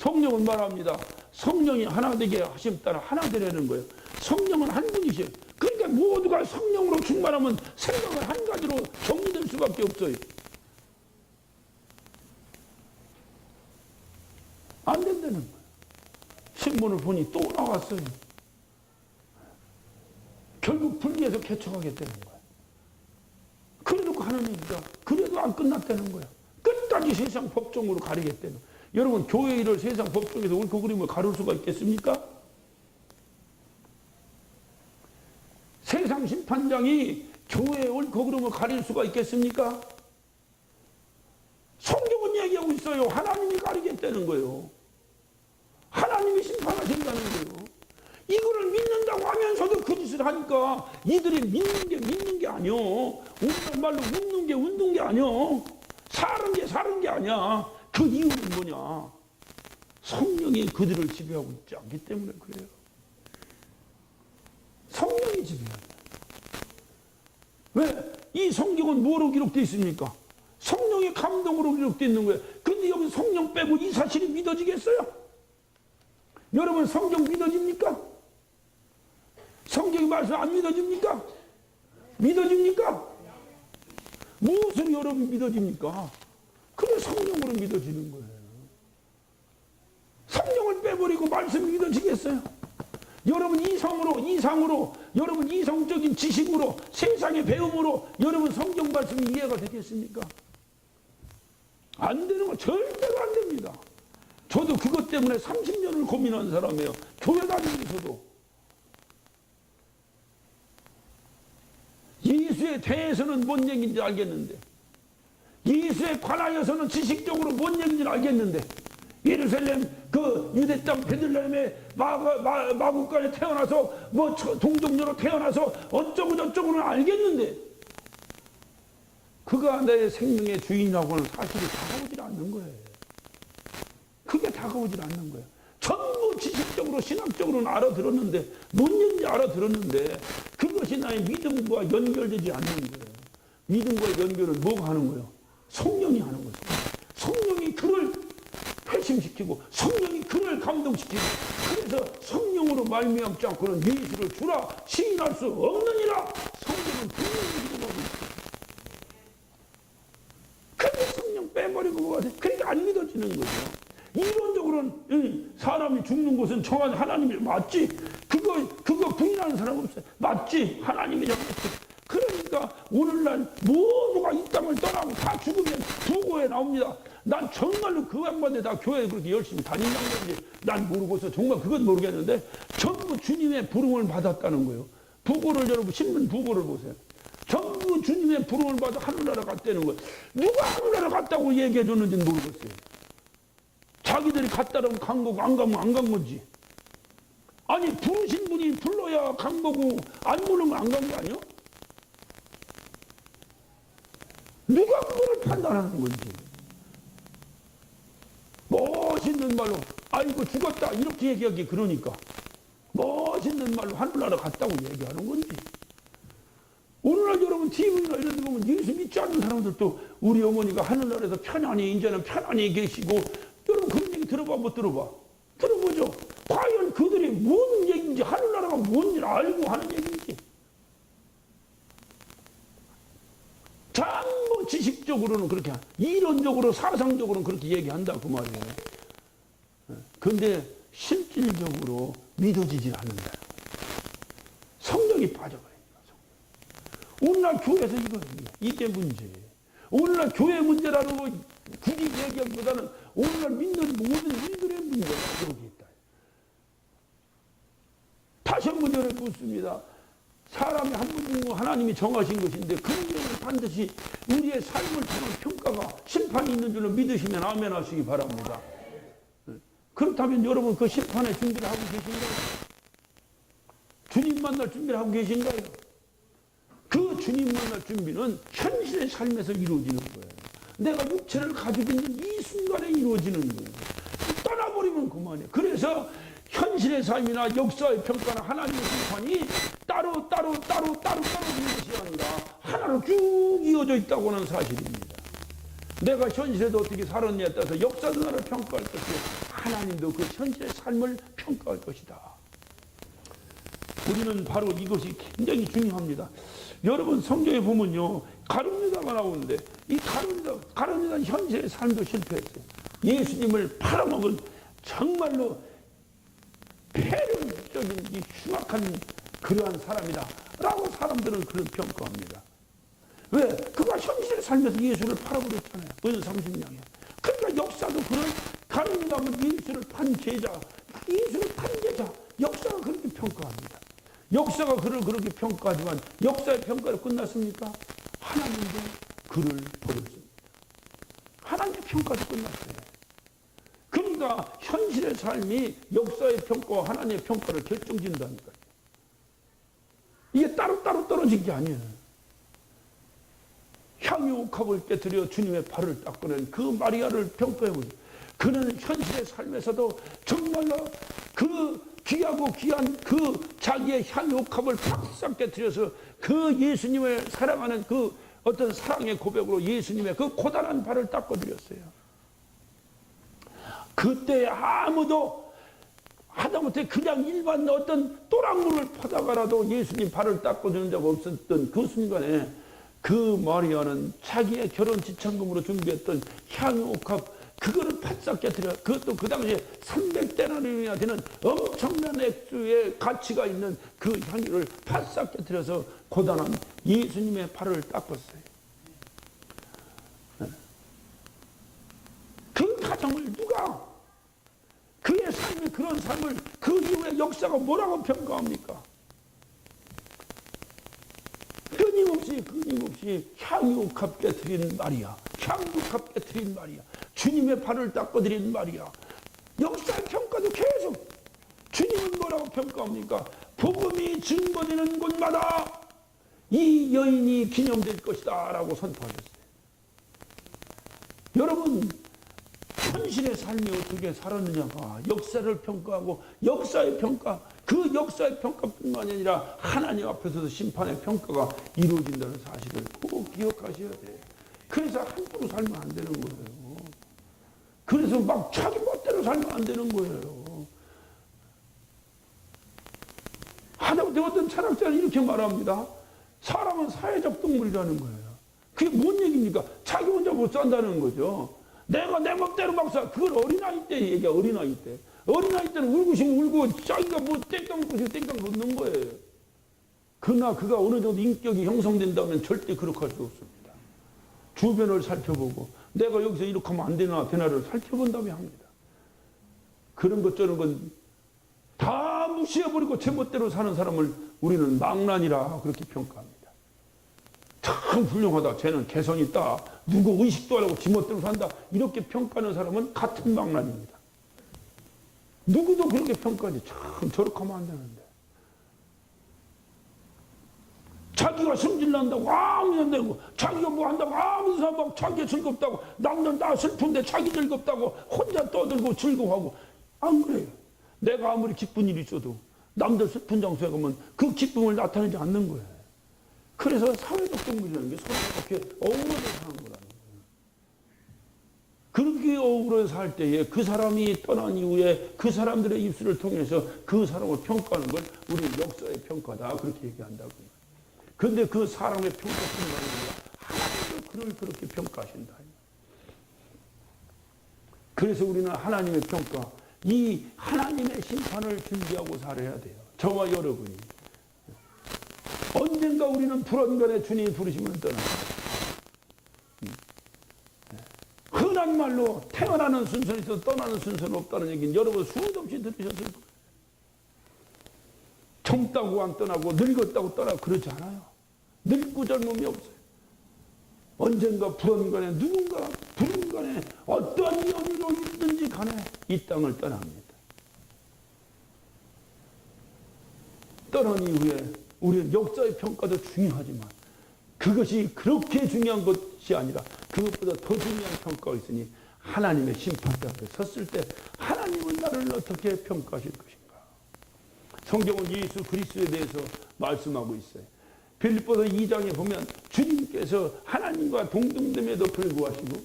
성령은 말합니다. 성령이 하나 되게 하심 따라 하나 되라는 거예요. 성령은 한 분이세요. 그러니까 모두가 성령으로 충만하면 생각을 한 가지로 정리될 수밖에 없어요. 안 된다는 거예요. 신문을 보니 또 나왔어요. 결국 불교에서 개척하겠다는 거예요. 그래놓고 하나님이다. 그래도 안 끝났다는 거예요. 끝까지 세상 법정으로 가리겠다는 거예요. 여러분, 교회 일을 세상 법정에서 옳고 그름을 가릴 수가 있겠습니까? 세상 심판장이 교회의 옳고 그름을 가릴 수가 있겠습니까? 성경은 얘기하고 있어요. 하나님이 가리겠다는 거예요. 하나님이 심판하신다는 거예요. 이거를 믿는다고 하면서도 그 짓을 하니까 이들이 믿는 게 아니요. 우리는 말로 웃는 게 웃는 게 아니요. 사는 게 아니야. 그 이유는 뭐냐? 성령이 그들을 지배하고 있지 않기 때문에 그래요. 성령이 지배하는. 왜? 이 성경은 뭐로 기록되어 있습니까? 성령의 감동으로 기록되어 있는 거예요. 근데 여기 성령 빼고 이 사실이 믿어지겠어요? 여러분, 성경 믿어집니까? 성경의 말씀 안 믿어집니까? 믿어집니까? 무엇으로 여러분 믿어집니까? 그게 성령으로 믿어지는 거예요. 성령을 빼버리고 말씀이 믿어지겠어요? 여러분 이상으로, 여러분 이성적인 지식으로, 세상의 배움으로 여러분 성경 말씀이 이해가 되겠습니까? 안 되는 거 절대로 안 됩니다. 저도 그것 때문에 30년을 고민한 사람이에요. 교회 다니면서도. 예수에 대해서는 뭔 얘기인지 알겠는데, 예수에 관하여서는 지식적으로 뭔 얘기인지 알겠는데, 예루살렘 그 유대 땅 베들레헴의 마국간에 태어나서 뭐 동정녀로 태어나서 어쩌고 저쩌고는 알겠는데, 그가 내 생명의 주인이라고 하는 사실이 다가오질 않는 거예요. 그게 다가오질 않는 거예요. 전부 지식적으로 신학적으로는 알아들었는데, 뭔 얘기인지 알아들었는데 그것이 나의 믿음과 연결되지 않는 거예요. 믿음과 연결은 뭐가 하는 거예요? 성령이 하는 거예요. 성령이 그를 회심시키고 성령이 그를 감동시키고, 그래서 성령으로 말미암지 않고는 예수를 주라 시인할 수 없느니라 성경은 분명히 기록하고 있어요. 근데 성령 빼버리고 뭐가 돼? 그러니까 안 믿어지는 거죠. 이론적으로는 사람이 죽는 것은 정한 하나님이 맞지. 그거 부인하는 사람 없어요. 맞지. 하나님이 정했지. 그러니까 오늘날 모두가 이 땅을 떠나고 다 죽으면 부고에 나옵니다. 난 정말로 그 양반에 다 교회에 그렇게 열심히 다닌다는 건지 난 모르고서 정말 그건 모르겠는데 전부 주님의 부름을 받았다는 거예요. 부고를 여러분 신문 부고를 보세요. 전부 주님의 부름을 받아 하늘나라 갔다는 거예요. 누가 하늘나라 갔다고 얘기해 줬는지는 모르겠어요. 자기들이 갔다라면 간 거고 안 가면 안 간 건지. 아니 부르신 분이 불러야 간 거고 안 부르면 안 간 거 아니야? 누가 그거를 판단하는 건지. 멋있는 말로 아이고 죽었다 이렇게 얘기하기 그러니까 멋있는 말로 하늘나라 갔다고 얘기하는 건지. 오늘날 여러분 TV나 이런 데 보면 예수 믿지 않는 사람들도 우리 어머니가 하늘나라에서 편안히 이제는 편안히 계시고, 여러분 그런 얘기 들어봐 못 들어봐? 들어보죠. 과연 그들이 뭔 얘기인지, 하늘나라가 뭔지 알고 하는 얘기인지. 전부 지식적으로는 그렇게, 이론적으로 사상적으로는 그렇게 얘기한다 그 말이에요. 그런데 실질적으로 믿어지질 않는다. 성령이 빠져버립니다. 오늘날 교회에서 이게 문제예요. 오늘날 교회 문제라고 굳이 얘기하기보다는 오늘날 믿는 모든 일들의 문제가 여기 있다. 다시 한번 전해 묻습니다. 사람이 한 번 죽는 거 하나님이 정하신 것인데 그 문제는 반드시 우리의 삶을 통한 평가가 심판이 있는 줄로 믿으시면 아멘 하시기 바랍니다. 그렇다면 여러분 그 심판의 준비를 하고 계신가요? 주님 만날 준비를 하고 계신가요? 그 주님 만날 준비는 현실의 삶에서 이루어지는 거예요. 내가 육체를 가지고 있는 이 순간에 이루어지는 거예요. 떠나버리면 그만이에요. 그래서 현실의 삶이나 역사의 평가나 하나님의 심판이 따로 있는 것이 아니라 하나로 쭉 이어져 있다고 하는 사실입니다. 내가 현실에도 어떻게 살았냐에 따라서 역사도 나를 평가할 것이고 하나님도 그 현실의 삶을 평가할 것이다. 우리는 바로 이것이 굉장히 중요합니다. 여러분 성경에 보면요, 가룟유다가 나오는데 이 가룟유다는 현실의 삶도 실패했어요. 예수님을 팔아먹은 정말로 폐륜적인 이 흉악한 그러한 사람이다 라고 사람들은 그런 평가합니다. 왜? 그가 현실의 삶에서 예수를 팔아버렸잖아요. 은 30냥에. 그러니까 역사도 그런 가룟유다는 예수를 판 제자, 예수를 판 제자, 역사가 그렇게 평가합니다. 역사가 그를 그렇게 평가하지만 역사의 평가로 끝났습니까? 하나님도 그를 버렸습니다. 하나님의 평가도 끝났어요. 그러니까 현실의 삶이 역사의 평가와 하나님의 평가를 결정짓는다니까요. 이게 따로따로 떨어진 게 아니에요. 향유옥합을 깨뜨려 주님의 발을 닦아낸 그 마리아를 평가해보세요. 그는 현실의 삶에서도 정말로 그 귀하고 귀한 그 자기의 향유옥합을 팍싹 깨뜨려서 그 예수님을 사랑하는 그 어떤 사랑의 고백으로 예수님의 그 고단한 발을 닦아드렸어요. 그때 아무도 하다못해 그냥 일반 어떤 또랑물을 퍼다가라도 예수님 발을 닦아주는 자가 없었던 그 순간에 그 마리아는 자기의 결혼 지참금으로 준비했던 향유옥합 그거를 바싹 깨뜨려, 그것도 그 당시에 300데나리온이나 되는 엄청난 액수의 가치가 있는 그 향유를 바싹 깨뜨려서 고단한 예수님의 발을 닦았어요. 그 가정을 누가, 그의 삶이 그런 삶을 그 이후에 역사가 뭐라고 평가합니까? 끊임없이 향유옥합 깨뜨린 마리아, 향유옥합 깨뜨린 마리아, 주님의 발을 닦아드린 마리아. 역사의 평가도 계속 주님은 뭐라고 평가합니까? 복음이 증거되는 곳마다 이 여인이 기념될 것이다 라고 선포하셨어요. 여러분, 현실의 삶이 어떻게 살았느냐가 역사를 평가하고 역사의 평가, 그 역사의 평가뿐만 아니라 하나님 앞에서도 심판의 평가가 이루어진다는 사실을 꼭 기억하셔야 돼요. 그래서 함부로 살면 안 되는 거예요. 그래서 막 자기 멋대로 살면 안 되는 거예요. 하다못해 어떤 철학자는 이렇게 말합니다. 사람은 사회적 동물이라는 거예요. 그게 뭔 얘기입니까? 자기 혼자 못 산다는 거죠. 내가 내 멋대로 막 살, 그걸 어린아이 때 얘기야, 어린아이 때. 어린아이 때는 울고 싶으면 울고, 자기가 뭐 땡깡 놓고 싶으면 땡깡 놓는 거예요. 그러나 그가 어느 정도 인격이 형성된다면 절대 그렇게 할 수 없습니다. 주변을 살펴보고, 내가 여기서 이렇게 하면 안 되나를 살펴본 다음에 합니다. 그런 것 저런 건 다 무시해버리고 제 멋대로 사는 사람을 우리는 망난이라 그렇게 평가합니다. 참 훌륭하다. 쟤는 개성 있다. 누구 의식도 안 하고 지 멋대로 산다. 이렇게 평가하는 사람은 같은 망난입니다. 누구도 그렇게 평가하지. 참 저렇게 하면 안 되는데. 자기가 승질난다고 아무 안 되고, 자기가 뭐 한다고 아무 사람 막 자기가 즐겁다고, 남들 다 슬픈데 자기 즐겁다고 혼자 떠들고 즐거워하고. 안 그래요. 내가 아무리 기쁜 일이 있어도 남들 슬픈 장소에 가면 그 기쁨을 나타내지 않는 거예요. 그래서 사회적 동물이라는 게 서로 이렇게 어우러져 사는 거라는 거예요. 그렇게 어우러져 살 때에 그 사람이 떠난 이후에 그 사람들의 입술을 통해서 그 사람을 평가하는 걸 우리는 역사의 평가다 그렇게 얘기한다고요. 그런데 그 사람의 평가뿐만 아니라 하나님도 그를 그렇게 평가하신다. 그래서 우리는 하나님의 평가, 이 하나님의 심판을 준비하고 살아야 돼요. 저와 여러분이. 언젠가 우리는 불언간에 주님이 부르시면 떠납니다. 흔한 말로 태어나는 순서는 있어도 떠나는 순서는 없다는 얘기는 여러분 수도 없이 들으셨을 거예요. 젊다고 안 떠나고 늙었다고 떠나고 그러지 않아요. 늙고 젊음이 없어요. 언젠가 불언간에 누군가 불언간에 어떠한 연유로 있든지 간에 이 땅을 떠납니다. 떠난 이후에 우리는 역사의 평가도 중요하지만 그것이 그렇게 중요한 것이 아니라 그것보다 더 중요한 평가가 있으니 하나님의 심판대 앞에 섰을 때 하나님은 나를 어떻게 평가하실 것인가. 성경은 예수 그리스도에 대해서 말씀하고 있어요. 빌립보서 2장에 보면 주님께서 하나님과 동등됨에도 불구하시고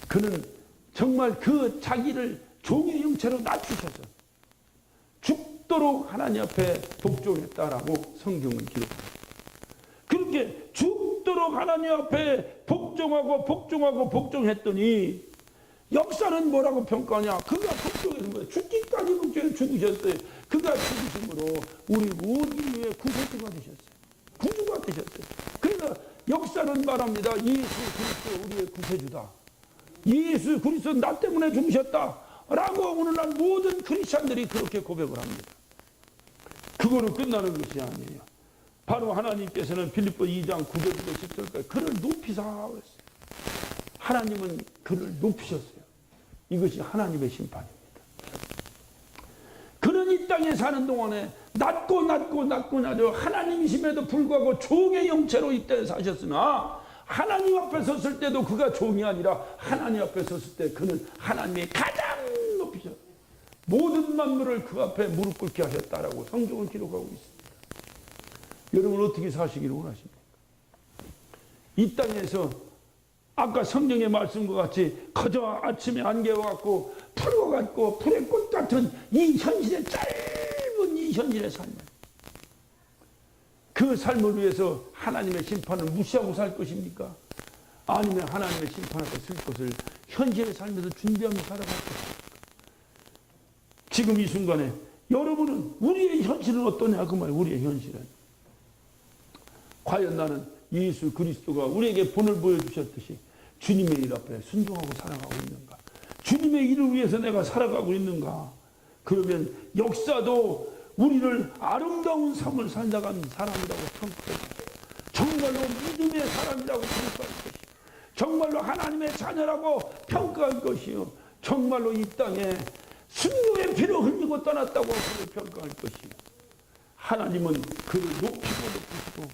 그는 정말 그 자기를 종의 형체로 낮추셔서 죽도록 하나님 앞에 복종했다라고 성경은 기록합니다. 그렇게 죽도록 하나님 앞에 복종했더니 역사는 뭐라고 평가하냐? 그가 복종해서 뭐예요? 죽기까지 복종해 죽으셨어요. 그가 죽으심으로 우리 모든 위에 구세주가 되셨어요. 구주가 되셨어요. 그러나 역사는 말합니다. 예수 그리스도 우리의 구세주다. 예수 그리스도 나 때문에 죽으셨다 라고 오늘날 모든 크리스찬들이 그렇게 고백을 합니다. 그거로 끝나는 것이 아니에요. 바로 하나님께서는 빌립보 2장 9절부터 10절까지 그를 높이사 그랬어요. 하나님은 그를 높이셨어요. 이것이 하나님의 심판입니다. 그는 이 땅에 사는 동안에 낮고 하나님이심에도 불구하고 종의 형체로 이 땅에 사셨으나 하나님 앞에 섰을 때도 그가 종이 아니라 하나님 앞에 섰을 때 그는 하나님이 가장 높이셨어요. 모든 만물을 그 앞에 무릎 꿇게 하셨다라고 성경을 기록하고 있습니다. 여러분 어떻게 사시기를 원하십니까? 이 땅에서 아까 성경의 말씀과 같이 그저 아침에 안개와 같고 풀과 같고 풀의 꽃 같은 이 현실의 짧은 이 현실의 삶, 그 삶을 위해서 하나님의 심판을 무시하고 살 것입니까? 아니면 하나님의 심판 앞에 설 것을 현실의 삶에서 준비하며 살아갈 것입니까? 지금 이 순간에 여러분은 우리의 현실은 어떠냐 그 말이에요. 우리의 현실은 과연 나는 예수 그리스도가 우리에게 본을 보여주셨듯이 주님의 일 앞에 순종하고 살아가고 있는가? 주님의 일을 위해서 내가 살아가고 있는가? 그러면 역사도 우리를 아름다운 삶을 살아가는 사람이라고 평가해요. 정말로 믿음의 사람이라고 평가할 것이요. 정말로 하나님의 자녀라고 평가할 것이요. 정말로 이 땅에 순교의 피를 흘리고 떠났다고 그를 평가할 것이요. 하나님은 그를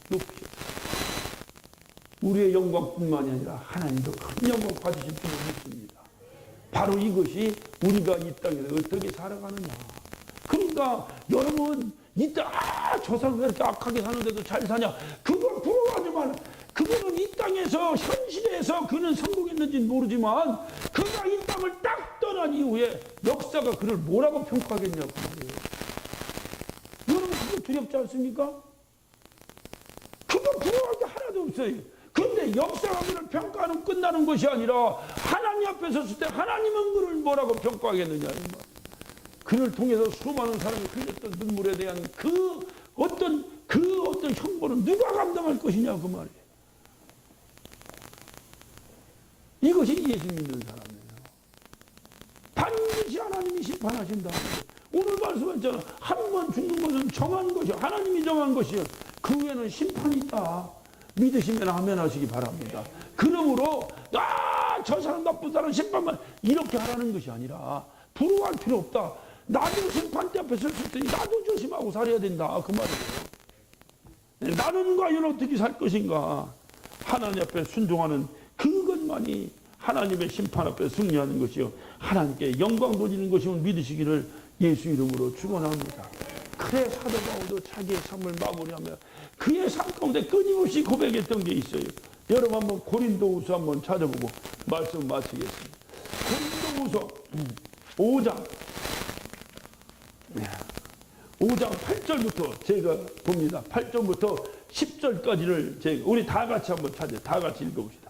높이셨어요. 우리의 영광뿐만이 아니라 하나님도 큰 영광 받으실 줄을 믿습니다. 바로 이것이 우리가 이 땅에서 어떻게 살아가느냐. 그러니까 여러분 이 땅 저 사람 왜 이렇게 악하게 사는데도 잘 사냐. 그걸 부러워하지 마라. 그거는 이 땅에서 현실에서 그는 성공했는지는 모르지만 그가 이 땅을 딱 떠난 이후에 역사가 그를 뭐라고 평가하겠냐고 말이에요. 여러분 그거 두렵지 않습니까? 그거 부러워할 게 하나도 없어요. 근데 역사가 그를 평가하는 끝나는 것이 아니라 하나님 앞에 섰을 때 하나님은 그를 뭐라고 평가하겠느냐. 그를 통해서 수많은 사람이 흘렸던 눈물에 대한 그 어떤 형벌은 누가 감당할 것이냐 그 말이에요. 이것이 예수 믿는 사람이에요. 반드시 하나님이 심판하신다. 오늘 말씀했잖아. 한 번 죽는 것은 정한 것이요. 하나님이 정한 것이요. 그 후에는 심판이 있다. 믿으시면 아멘 하시기 바랍니다. 그러므로 저 사람 나쁜 사람 심판만 이렇게 하라는 것이 아니라 부러워할 필요 없다. 나도 심판대 앞에 섰을 때니 나도 조심하고 살아야 된다. 그 말이에요. 나는 과연 어떻게 살 것인가. 하나님 앞에 순종하는 그것만이 하나님의 심판 앞에 승리하는 것이요. 하나님께 영광 돌리는 것임을 믿으시기를 예수 이름으로 축원합니다. 그래 사도 바울도 자기의 삶을 마무리하며 그의 삶 가운데 끊임없이 고백했던 게 있어요. 여러분 한번 고린도후서 한번 찾아보고 말씀 마치겠습니다. 고린도후서 5장 8절부터 제가 봅니다. 8절부터 10절까지를 우리 다 같이 한번 찾아요. 다 같이 읽어봅시다.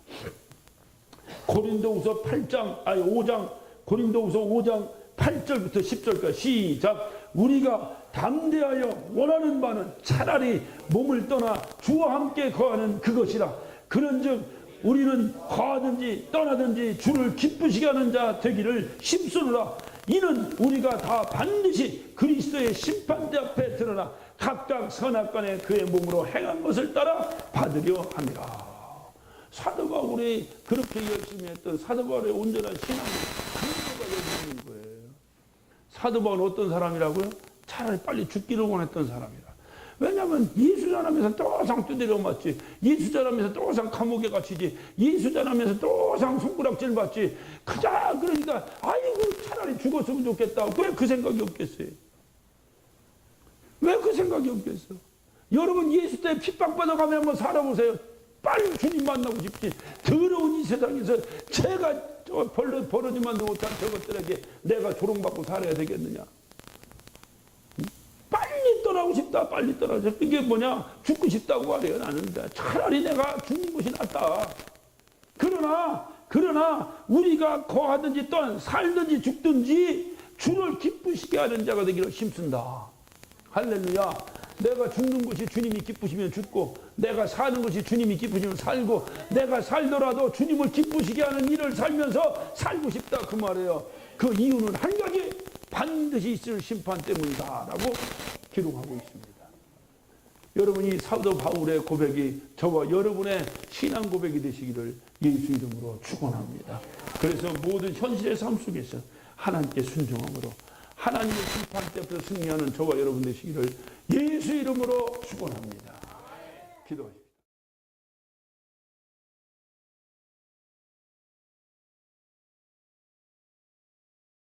고린도후서 5장 고린도후서 5장 8절부터 10절까지 시작. 우리가 담대하여 원하는 바는 차라리 몸을 떠나 주와 함께 거하는 그것이라. 그런즉 우리는 거하든지 떠나든지 주를 기쁘시게 하는 자 되기를 힘쓰노라. 이는 우리가 다 반드시 그리스도의 심판대 앞에 드러나 각각 선악간에 그의 몸으로 행한 것을 따라 받으려 함이라. 사도 바울이 그렇게 열심히 했던 사도 바울의 온전한 신앙이 그리스도가 여기 있는 거예요. 사도 바울은 어떤 사람이라고요? 차라리 빨리 죽기를 원했던 사람이라. 왜냐하면 예수 전하면서 또 상 두드려 맞지. 예수 전하면서 또 상 감옥에 갇히지. 예수 전하면서 또 상 손가락질 받지. 그러니까 아이고 차라리 죽었으면 좋겠다. 왜 그 생각이 없겠어요? 왜 그 생각이 없겠어? 여러분 예수 때문에 핍박받아가면 한번 살아보세요. 빨리 주님 만나고 싶지. 더러운 이 세상에서 제가 벌어지만 못한 저것들에게 내가 조롱받고 살아야 되겠느냐? 빨리 떠나고 싶다. 빨리 떠나고 싶다. 이게 뭐냐? 죽고 싶다고 말해요. 나는 차라리 내가 죽는 것이 낫다. 그러나 우리가 거하든지 살든지 죽든지 주를 기쁘시게 하는 자가 되기를 힘쓴다. 할렐루야. 내가 죽는 것이 주님이 기쁘시면 죽고, 내가 사는 것이 주님이 기쁘시면 살고, 내가 살더라도 주님을 기쁘시게 하는 일을 살면서 살고 싶다. 그 말이에요. 그 이유는 한 가지, 반드시 있을 심판 때문이다 라고 기록하고 있습니다. 여러분이 사도 바울의 고백이 저와 여러분의 신앙 고백이 되시기를 예수 이름으로 축원합니다. 그래서 모든 현실의 삶 속에서 하나님께 순종함으로 하나님의 심판 때부터 승리하는 저와 여러분 되시기를 예수 이름으로 축원합니다. 기도하십시오.